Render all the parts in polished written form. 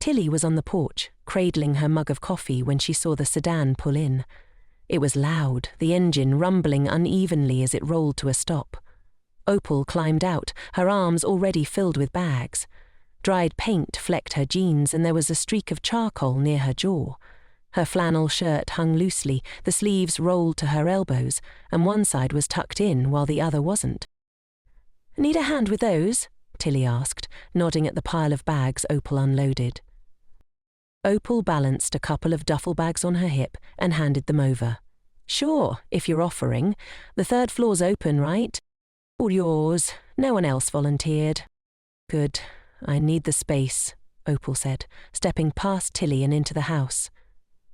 Tilly was on the porch, cradling her mug of coffee when she saw the sedan pull in. It was loud, the engine rumbling unevenly as it rolled to a stop. Opal climbed out, her arms already filled with bags. Dried paint flecked her jeans and there was a streak of charcoal near her jaw. Her flannel shirt hung loosely, the sleeves rolled to her elbows, and one side was tucked in while the other wasn't. "Need a hand with those?" Tilly asked, nodding at the pile of bags Opal unloaded. Opal balanced a couple of duffel bags on her hip and handed them over. "Sure, if you're offering. The third floor's open, right?" "All yours. No one else volunteered." "Good. I need the space," Opal said, stepping past Tilly and into the house.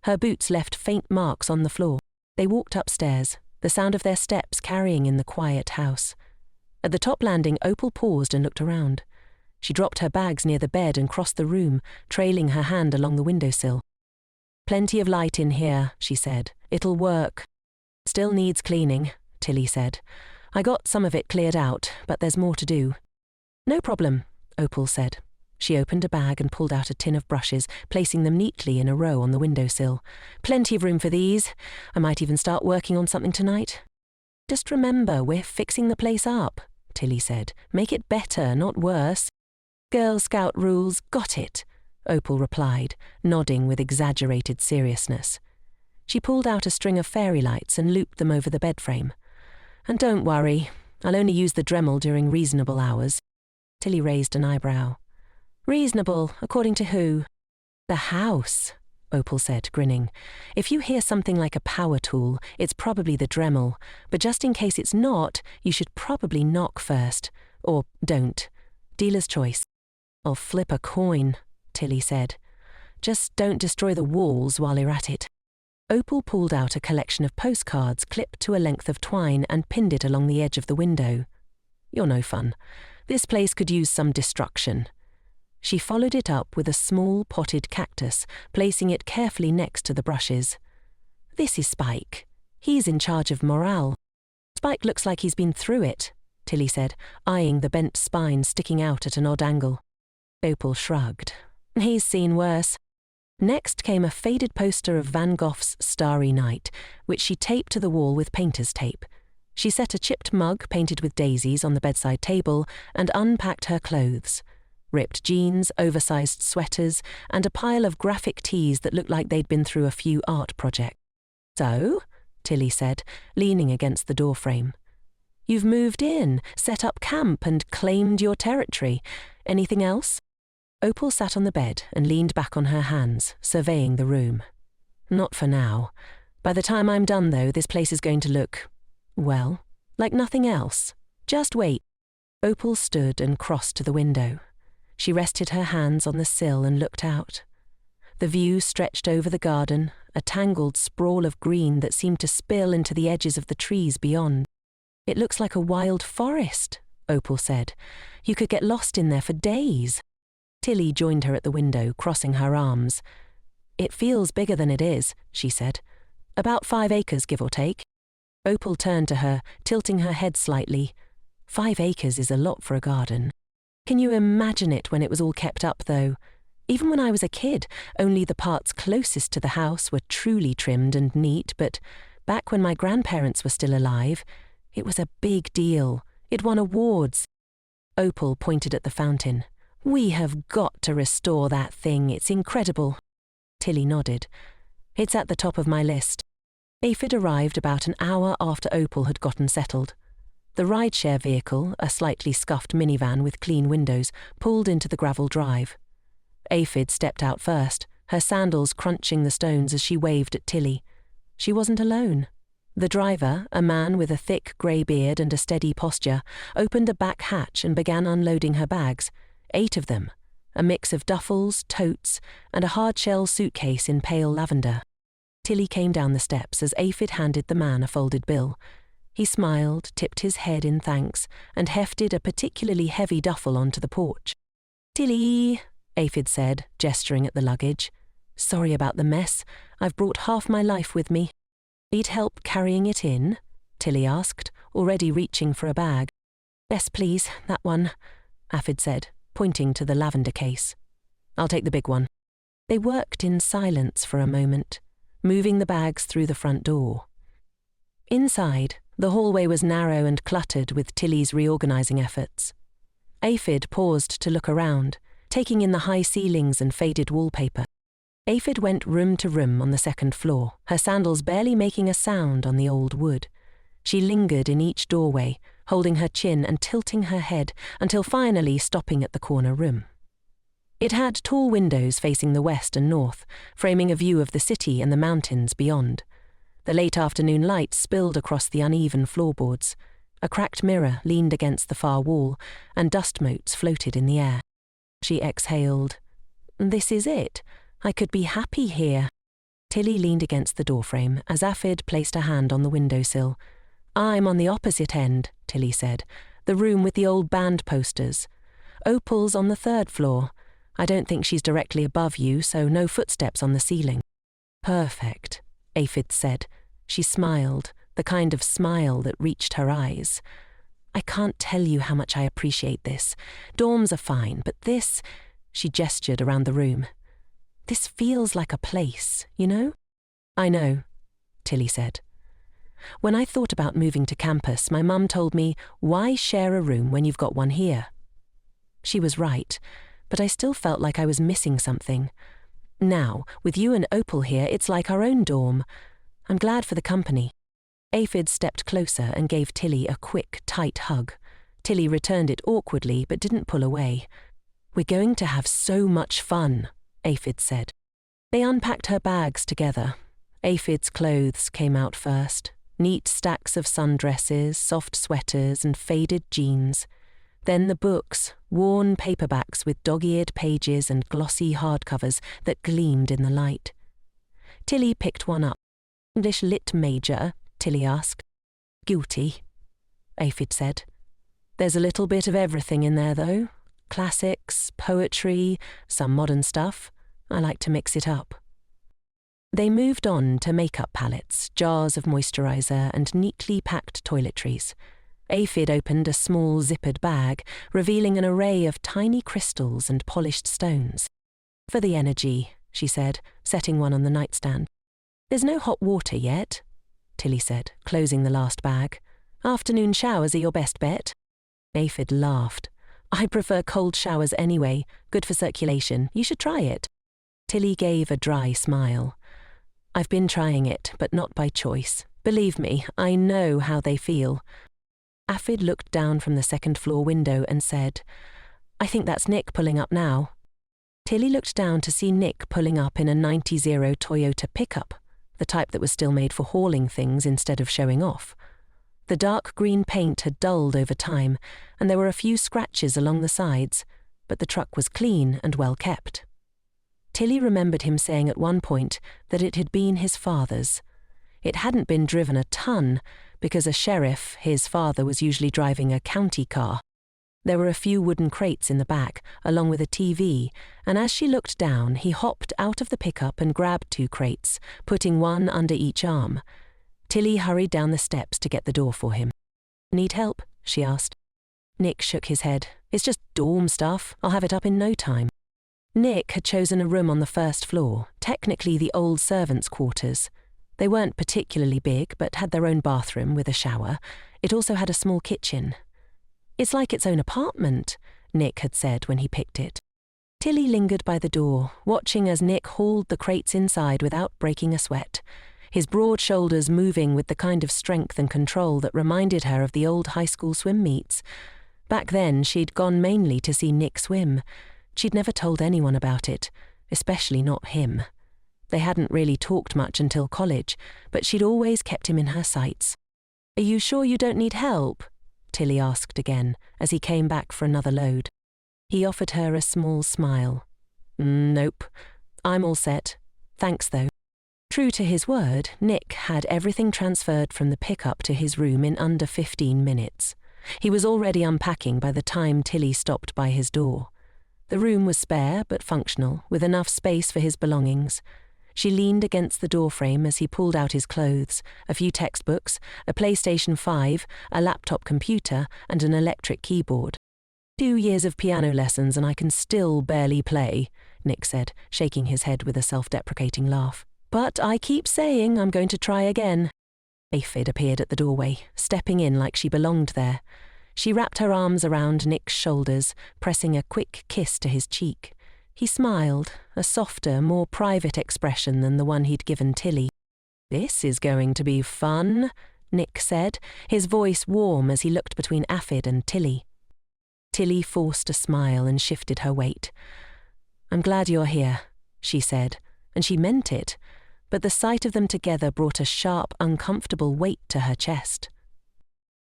Her boots left faint marks on the floor. They walked upstairs, the sound of their steps carrying in the quiet house. At the top landing, Opal paused and looked around. She dropped her bags near the bed and crossed the room, trailing her hand along the windowsill. "Plenty of light in here," she said. "It'll work." "Still needs cleaning," Tilly said. "I got some of it cleared out, but there's more to do." "No problem," Opal said. She opened a bag and pulled out a tin of brushes, placing them neatly in a row on the windowsill. "Plenty of room for these. I might even start working on something tonight." "Just remember, we're fixing the place up," Tilly said. "Make it better, not worse." "Girl Scout rules, got it," Opal replied, nodding with exaggerated seriousness. She pulled out a string of fairy lights and looped them over the bed frame. "And don't worry, I'll only use the Dremel during reasonable hours." Tilly raised an eyebrow. "Reasonable, according to who?" "The house," Opal said, grinning. "If you hear something like a power tool, it's probably the Dremel, but just in case it's not, you should probably knock first. Or don't. Dealer's choice." "I'll flip a coin," Tilly said. "Just don't destroy the walls while you're at it." Opal pulled out a collection of postcards clipped to a length of twine and pinned it along the edge of the window. "You're no fun. This place could use some destruction." She followed it up with a small potted cactus, placing it carefully next to the brushes. "This is Spike. He's in charge of morale." "Spike looks like he's been through it," Tilly said, eyeing the bent spine sticking out at an odd angle. Opal shrugged. "He's seen worse." Next came a faded poster of Van Gogh's Starry Night, which she taped to the wall with painter's tape. She set a chipped mug painted with daisies on the bedside table and unpacked her clothes. Ripped jeans, oversized sweaters, and a pile of graphic tees that looked like they'd been through a few art projects. "So," Tilly said, leaning against the doorframe. "You've moved in, set up camp, and claimed your territory. Anything else?" Opal sat on the bed and leaned back on her hands, surveying the room. "Not for now. By the time I'm done, though, this place is going to look, well, like nothing else. Just wait." Opal stood and crossed to the window. She rested her hands on the sill and looked out. The view stretched over the garden, a tangled sprawl of green that seemed to spill into the edges of the trees beyond. "It looks like a wild forest," Opal said. "You could get lost in there for days." Tilly joined her at the window, crossing her arms. "It feels bigger than it is," she said. "About 5 acres, give or take." Opal turned to her, tilting her head slightly. 5 acres is a lot for a garden. Can you imagine it when it was all kept up, though? Even when I was a kid, only the parts closest to the house were truly trimmed and neat, but back when my grandparents were still alive, it was a big deal. It won awards. Opal pointed at the fountain. "We have got to restore that thing. It's incredible." Tilly nodded. "It's at the top of my list." Aphid arrived about an hour after Opal had gotten settled. The rideshare vehicle, a slightly scuffed minivan with clean windows, pulled into the gravel drive. Aphid stepped out first, her sandals crunching the stones as she waved at Tilly. She wasn't alone. The driver, a man with a thick grey beard and a steady posture, opened a back hatch and began unloading her bags. 8 of them, a mix of duffels, totes, and a hard-shell suitcase in pale lavender. Tilly came down the steps as Aphid handed the man a folded bill. He smiled, tipped his head in thanks, and hefted a particularly heavy duffel onto the porch. "Tilly," Aphid said, gesturing at the luggage. "Sorry about the mess. I've brought half my life with me." "Need help carrying it in?" Tilly asked, already reaching for a bag. "Yes, please, that one," Aphid said, pointing to the lavender case. "I'll take the big one." They worked in silence for a moment, moving the bags through the front door. Inside, the hallway was narrow and cluttered with Tilly's reorganizing efforts. Aphid paused to look around, taking in the high ceilings and faded wallpaper. Aphid went room to room on the second floor, her sandals barely making a sound on the old wood. She lingered in each doorway, holding her chin and tilting her head until finally stopping at the corner room. It had tall windows facing the west and north, framing a view of the city and the mountains beyond. The late afternoon light spilled across the uneven floorboards. A cracked mirror leaned against the far wall, and dust motes floated in the air. She exhaled. "This is it. I could be happy here." Tilly leaned against the doorframe as Aphid placed a hand on the windowsill. "I'm on the opposite end," Tilly said, "the room with the old band posters. Opal's on the third floor. I don't think she's directly above you, so no footsteps on the ceiling." "Perfect," Aphid said. She smiled, the kind of smile that reached her eyes. "I can't tell you how much I appreciate this. Dorms are fine, but this," she gestured around the room, "this feels like a place, you know?" "I know," Tilly said. "When I thought about moving to campus, my mum told me, why share a room when you've got one here?" She was right, but I still felt like I was missing something. Now, with you and Opal here, it's like our own dorm. I'm glad for the company. Aphid stepped closer and gave Tilly a quick, tight hug. Tilly returned it awkwardly but didn't pull away. "We're going to have so much fun," Aphid said. They unpacked her bags together. Aphid's clothes came out first. Neat stacks of sundresses, soft sweaters, and faded jeans. Then the books, worn paperbacks with dog-eared pages and glossy hardcovers that gleamed in the light. Tilly picked one up. "English Lit major?" Tilly asked. "Guilty," Aphid said. "There's a little bit of everything in there, though. Classics, poetry, some modern stuff. I like to mix it up." They moved on to makeup palettes, jars of moisturizer, and neatly packed toiletries. Aphid opened a small zippered bag, revealing an array of tiny crystals and polished stones. "For the energy," she said, setting one on the nightstand. "There's no hot water yet," Tilly said, closing the last bag. "Afternoon showers are your best bet." Aphid laughed. "I prefer cold showers anyway. Good for circulation. You should try it." Tilly gave a dry smile. "I've been trying it, but not by choice. Believe me, I know how they feel." Aphid looked down from the second-floor window and said, "I think that's Nick pulling up now." Tilly looked down to see Nick pulling up in a 90 Toyota pickup, the type that was still made for hauling things instead of showing off. The dark green paint had dulled over time, and there were a few scratches along the sides, but the truck was clean and well kept. Tilly remembered him saying at one point that it had been his father's. It hadn't been driven a ton, because a sheriff, his father, was usually driving a county car. There were a few wooden crates in the back, along with a TV, and as she looked down, he hopped out of the pickup and grabbed 2 crates, putting one under each arm. Tilly hurried down the steps to get the door for him. "Need help?" she asked. Nick shook his head. "It's just dorm stuff. I'll have it up in no time." Nick had chosen a room on the first floor, technically the old servants' quarters. They weren't particularly big, but had their own bathroom with a shower. It also had a small kitchen. "It's like its own apartment," Nick had said when he picked it. Tilly lingered by the door, watching as Nick hauled the crates inside without breaking a sweat, his broad shoulders moving with the kind of strength and control that reminded her of the old high school swim meets. Back then, she'd gone mainly to see Nick swim. She'd never told anyone about it, especially not him. They hadn't really talked much until college, but she'd always kept him in her sights. "Are you sure you don't need help?" Tilly asked again, as he came back for another load. He offered her a small smile. "Nope. I'm all set. Thanks, though." True to his word, Nick had everything transferred from the pickup to his room in under 15 minutes. He was already unpacking by the time Tilly stopped by his door. The room was spare but functional, with enough space for his belongings. She leaned against the doorframe as he pulled out his clothes, a few textbooks, a PlayStation 5, a laptop computer, and an electric keyboard. 2 years of piano lessons and I can still barely play, Nick said, shaking his head with a self-deprecating laugh. "But I keep saying I'm going to try again." Aphid appeared at the doorway, stepping in like she belonged there. She wrapped her arms around Nick's shoulders, pressing a quick kiss to his cheek. He smiled, a softer, more private expression than the one he'd given Tilly. "This is going to be fun," Nick said, his voice warm as he looked between Aphid and Tilly. Tilly forced a smile and shifted her weight. "I'm glad you're here," she said, and she meant it, but the sight of them together brought a sharp, uncomfortable weight to her chest.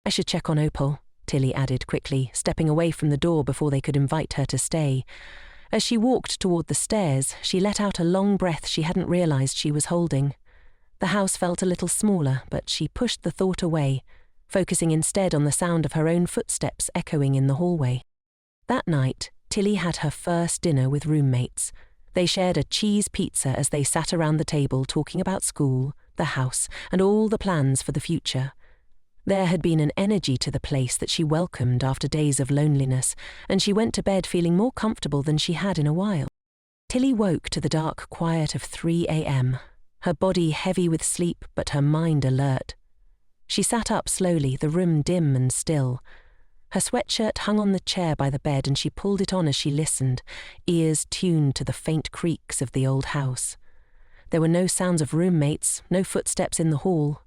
"I should check on Opal," Tilly added quickly, stepping away from the door before they could invite her to stay. As she walked toward the stairs, she let out a long breath she hadn't realized she was holding. The house felt a little smaller, but she pushed the thought away, focusing instead on the sound of her own footsteps echoing in the hallway. That night, Tilly had her first dinner with roommates. They shared a cheese pizza as they sat around the table talking about school, the house, and all the plans for the future. There had been an energy to the place that she welcomed after days of loneliness, and she went to bed feeling more comfortable than she had in a while. Tilly woke to the dark quiet of 3 a.m., her body heavy with sleep but her mind alert. She sat up slowly, the room dim and still. Her sweatshirt hung on the chair by the bed and she pulled it on as she listened, ears tuned to the faint creaks of the old house. There were no sounds of roommates, no footsteps in the hall.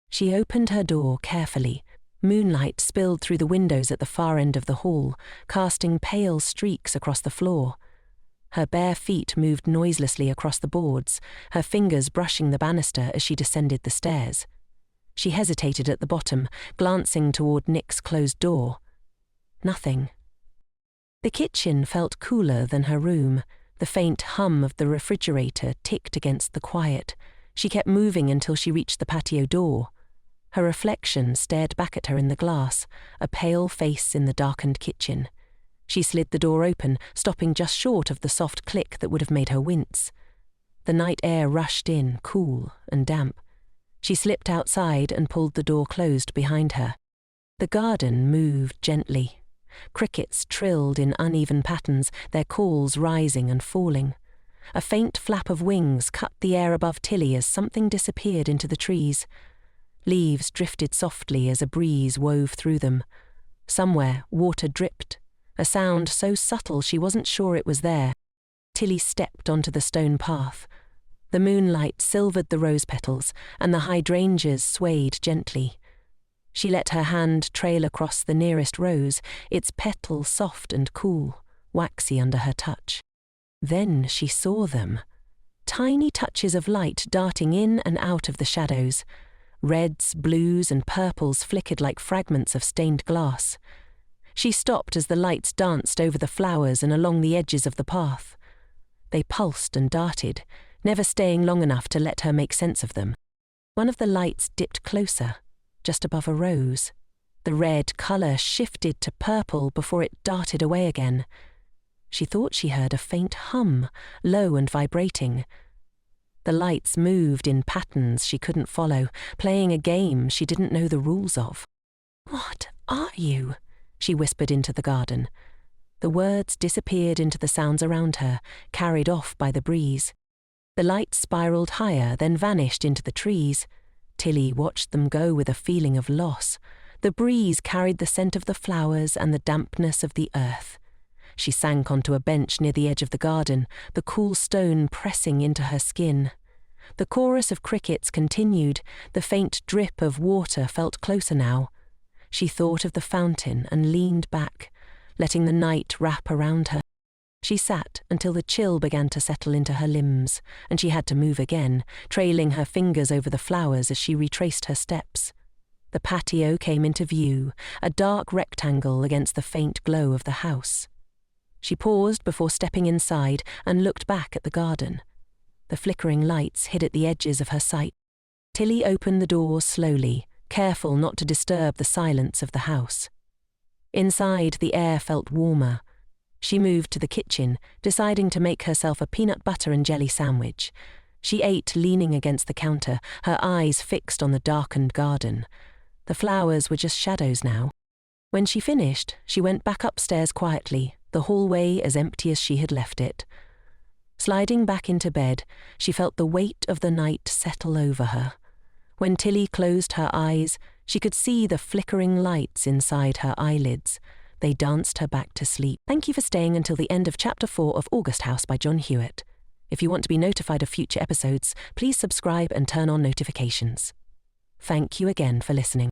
She opened her door carefully. Moonlight spilled through the windows at the far end of the hall, casting pale streaks across the floor. Her bare feet moved noiselessly across the boards, her fingers brushing the banister as she descended the stairs. She hesitated at the bottom, glancing toward Nick's closed door. Nothing. The kitchen felt cooler than her room. The faint hum of the refrigerator ticked against the quiet. She kept moving until she reached the patio door. Her reflection stared back at her in the glass, a pale face in the darkened kitchen. She slid the door open, stopping just short of the soft click that would have made her wince. The night air rushed in, cool and damp. She slipped outside and pulled the door closed behind her. The garden moved gently. Crickets trilled in uneven patterns, their calls rising and falling. A faint flap of wings cut the air above Tilly as something disappeared into the trees. Leaves drifted softly as a breeze wove through them. Somewhere, water dripped, a sound so subtle she wasn't sure it was there. Tilly stepped onto the stone path. The moonlight silvered the rose petals, and the hydrangeas swayed gently. She let her hand trail across the nearest rose, its petal soft and cool, waxy under her touch. Then she saw them. Tiny touches of light darting in and out of the shadows. Reds, blues, and purples flickered like fragments of stained glass. She stopped as the lights danced over the flowers and along the edges of the path. They pulsed and darted, never staying long enough to let her make sense of them. One of the lights dipped closer, just above a rose. The red colour shifted to purple before it darted away again. She thought she heard a faint hum, low and vibrating. The lights moved in patterns she couldn't follow, playing a game she didn't know the rules of. "What are you?" she whispered into the garden. The words disappeared into the sounds around her, carried off by the breeze. The lights spiraled higher, then vanished into the trees. Tilly watched them go with a feeling of loss. The breeze carried the scent of the flowers and the dampness of the earth. She sank onto a bench near the edge of the garden, the cool stone pressing into her skin. The chorus of crickets continued, the faint drip of water felt closer now. She thought of the fountain and leaned back, letting the night wrap around her. She sat until the chill began to settle into her limbs, and she had to move again, trailing her fingers over the flowers as she retraced her steps. The patio came into view, a dark rectangle against the faint glow of the house. She paused before stepping inside and looked back at the garden. The flickering lights hid at the edges of her sight. Tilly opened the door slowly, careful not to disturb the silence of the house. Inside, the air felt warmer. She moved to the kitchen, deciding to make herself a peanut butter and jelly sandwich. She ate leaning against the counter, her eyes fixed on the darkened garden. The flowers were just shadows now. When she finished, she went back upstairs quietly, the hallway as empty as she had left it. Sliding back into bed, she felt the weight of the night settle over her. When Tilly closed her eyes, she could see the flickering lights inside her eyelids. They danced her back to sleep. Thank you for staying until the end of Chapter 4 of August House by John Hewitt. If you want to be notified of future episodes, please subscribe and turn on notifications. Thank you again for listening.